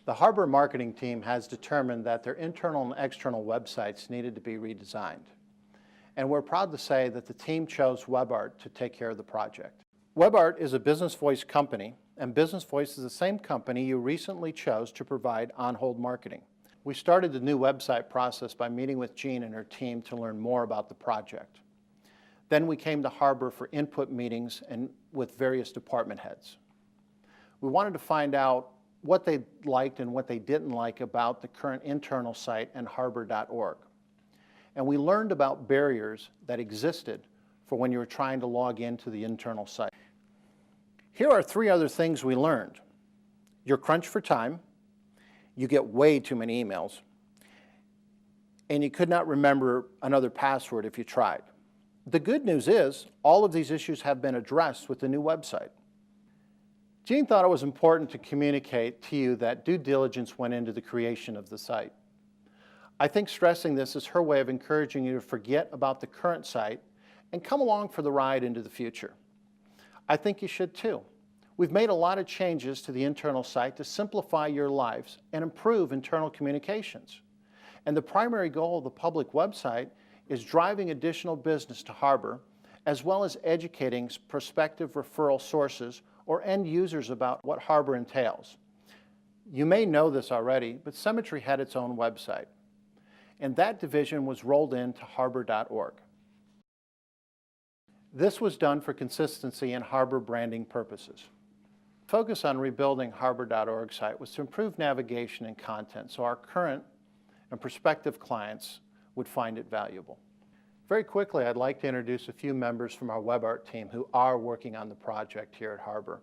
The Harbor marketing team has determined that their internal and external websites needed to be redesigned. And we're proud to say that the team chose WebArt to take care of the project. WebArt is a Business Voice company, and Business Voice is the same company you recently chose to provide on-hold marketing. We started the new website process by meeting with Jean and her team to learn more about the project. Then we came to Harbor for input meetings and with various department heads. We wanted to find out what they liked and what they didn't like about the current internal site and harbor.org. And we learned about barriers that existed for when you were trying to log into the internal site. Here are 3 other things we learned. You're crunched for time, you get way too many emails, and you could not remember another password if you tried. The good news is all of these issues have been addressed with the new website. Jean thought it was important to communicate to you that due diligence went into the creation of the site. I think stressing this is her way of encouraging you to forget about the current site and come along for the ride into the future. I think you should too. We've made a lot of changes to the internal site to simplify your lives and improve internal communications. And the primary goal of the public website is driving additional business to Harbor, as well as educating prospective referral sources or end users about what Harbor entails. You may know this already, but Cemetery had its own website, and that division was rolled into harbor.org. This was done for consistency and Harbor branding purposes. Focus on rebuilding harbor.org site was to improve navigation and content so our current and prospective clients would find it valuable. Very quickly, I'd like to introduce a few members from our WebArt team who are working on the project here at Harbor.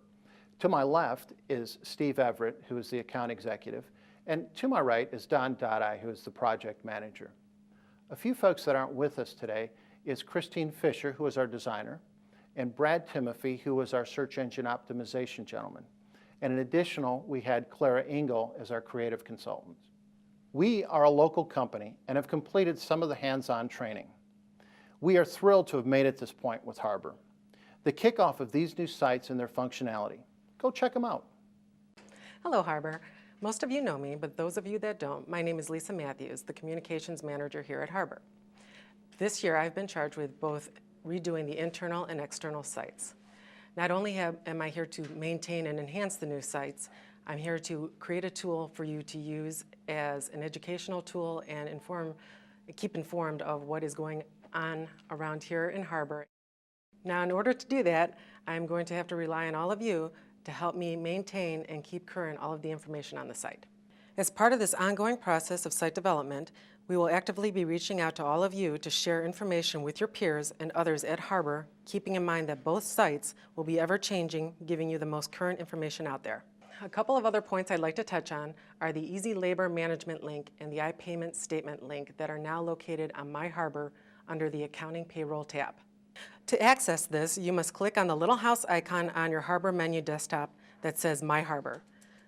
To my left is Steve Everett, who is the account executive, and to my right is Don Dodai, who is the project manager. A few folks that aren't with us today is Christine Fisher, who is our designer, and Brad Timothy, who was our search engine optimization gentleman. And in addition, we had Clara Engel as our creative consultant. We are a local company and have completed some of the hands-on training. We are thrilled to have made it this point with Harbor. The kickoff of these new sites and their functionality. Go check them out. Hello, Harbor. Most of you know me, but those of you that don't, my name is Lisa Matthews, the communications manager here at Harbor. This year, I've been charged with both redoing the internal and external sites. Not only am I here to maintain and enhance the new sites, I'm here to create a tool for you to use as an educational tool and keep informed of what is going on around here in Harbor. Now, in order to do that, I'm going to have to rely on all of you to help me maintain and keep current all of the information on the site. As part of this ongoing process of site development, we will actively be reaching out to all of you to share information with your peers and others at Harbor, keeping in mind that both sites will be ever-changing, giving you the most current information out there. A couple of other points I'd like to touch on are the Easy Labor Management link and the iPayment Statement link that are now located on My Harbor under the Accounting Payroll tab. To access this, you must click on the little house icon on your Harbor menu desktop that says My Harbor.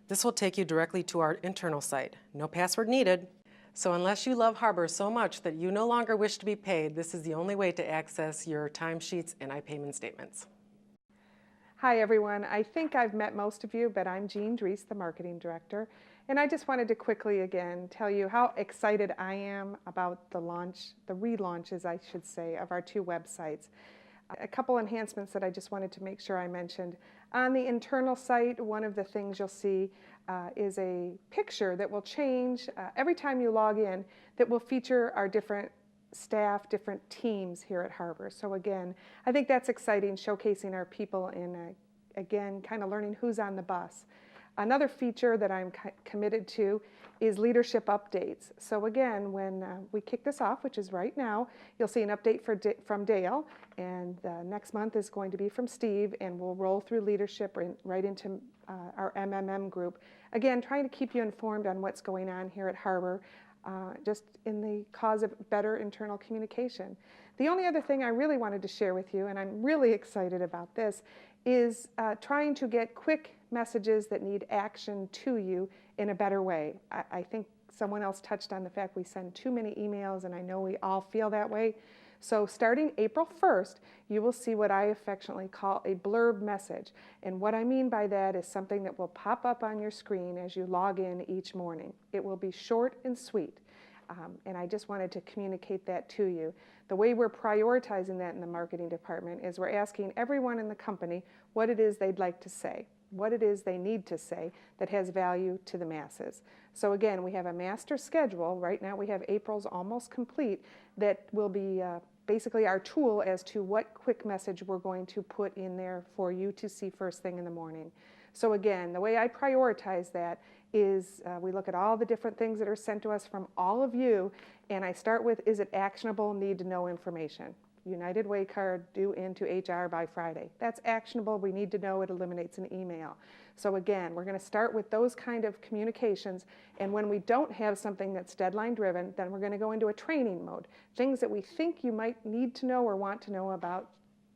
This will take you directly to our internal site. No password needed. So unless you love Harbor so much that you no longer wish to be paid, this is the only way to access your timesheets and iPayment statements. Hi everyone, I think I've met most of you, but I'm Jean Dries, the marketing director, and I just wanted to quickly again tell you how excited I am about the relaunches, I should say, of our 2 websites. A couple enhancements that I just wanted to make sure I mentioned. On the internal site, one of the things you'll see is a picture that will change every time you log in that will feature our different staff, different teams here at Harbor. So again, I think that's exciting, showcasing our people and again, kind of learning who's on the bus. Another feature that I'm committed to is leadership updates. So again, when we kick this off, which is right now, you'll see an update from Dale, and next month is going to be from Steve, and we'll roll through leadership right into our MMM group. Again, trying to keep you informed on what's going on here at Harbor, just in the cause of better internal communication. The only other thing I really wanted to share with you, and I'm really excited about this, is trying to get quick messages that need action to you in a better way. I think someone else touched on the fact we send too many emails, and I know we all feel that way. So starting April 1st, you will see what I affectionately call a blurb message. And what I mean by that is something that will pop up on your screen as you log in each morning. It will be short and sweet. And I just wanted to communicate that to you. The way we're prioritizing that in the marketing department is we're asking everyone in the company what it is they'd like to say, what it is they need to say that has value to the masses. So again, we have a master schedule. Right now we have April's almost complete that will be basically our tool as to what quick message we're going to put in there for you to see first thing in the morning. So again, the way I prioritize that is we look at all the different things that are sent to us from all of you, and I start with, is it actionable, need to know information? United Way card due into HR by Friday. That's actionable, we need to know, it eliminates an email. So again, we're going to start with those kind of communications, and when we don't have something that's deadline driven, then we're going to go into a training mode. Things that we think you might need to know or want to know about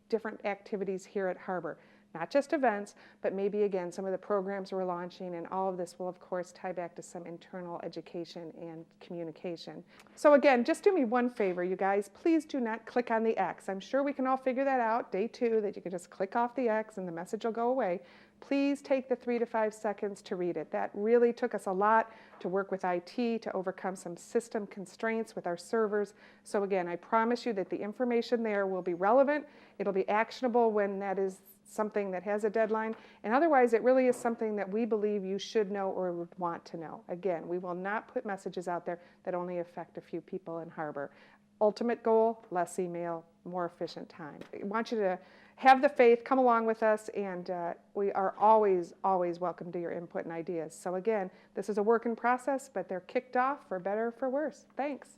different activities here at Harbor. Not just events, but maybe again some of the programs we're launching, and all of this will of course tie back to some internal education and communication. So again, just do me one favor, you guys, please do not click on the X. I'm sure we can all figure that out, day 2, that you can just click off the X and the message will go away. Please take the 3 to 5 seconds to read it. That really took us a lot to work with IT to overcome some system constraints with our servers. So again, I promise you that the information there will be relevant. It'll be actionable when that is something that has a deadline, and otherwise it really is something that we believe you should know or would want to know. Again, we will not put messages out there that only affect a few people in Harbor. Ultimate goal, less email, more efficient time. I want you to have the faith, come along with us, and we are always, always welcome to your input and ideas. So again, this is a work in process, but they're kicked off for better or for worse. Thanks.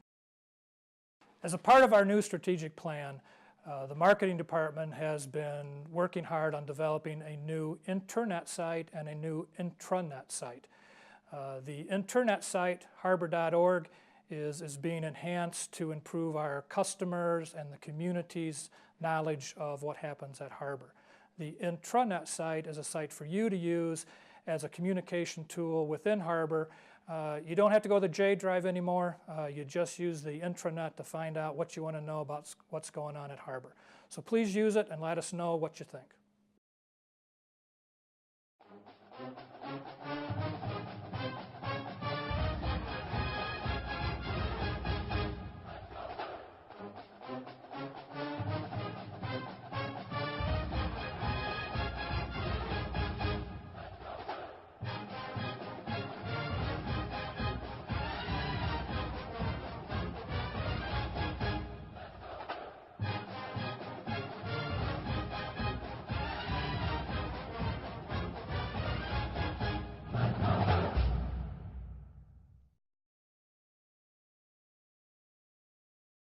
As a part of our new strategic plan, the marketing department has been working hard on developing a new internet site and a new intranet site. The internet site, harbor.org, is being enhanced to improve our customers and the community's knowledge of what happens at Harbor. The intranet site is a site for you to use as a communication tool within Harbor. You don't have to go to the J drive anymore. You just use the intranet to find out what you want to know about what's going on at Harbor. So please use it and let us know what you think.